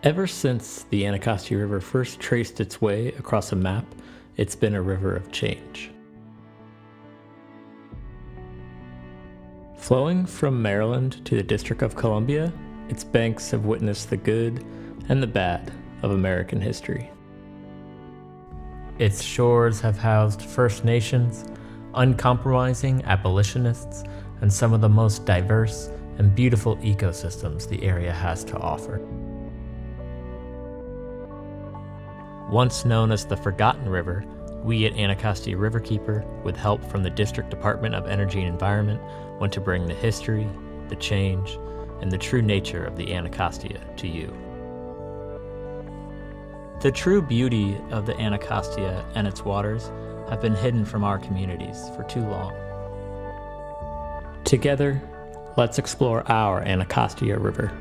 Ever since the Anacostia River first traced its way across a map, it's been a river of change. Flowing from Maryland to the District of Columbia, its banks have witnessed the good and the bad of American history. Its shores have housed First Nations, uncompromising abolitionists, and some of the most diverse and beautiful ecosystems the area has to offer. Once known as the Forgotten River, we at Anacostia Riverkeeper, with help from the District Department of Energy and Environment, want to bring the history, the change, and the true nature of the Anacostia to you. The true beauty of the Anacostia and its waters have been hidden from our communities for too long. Together, let's explore our Anacostia River.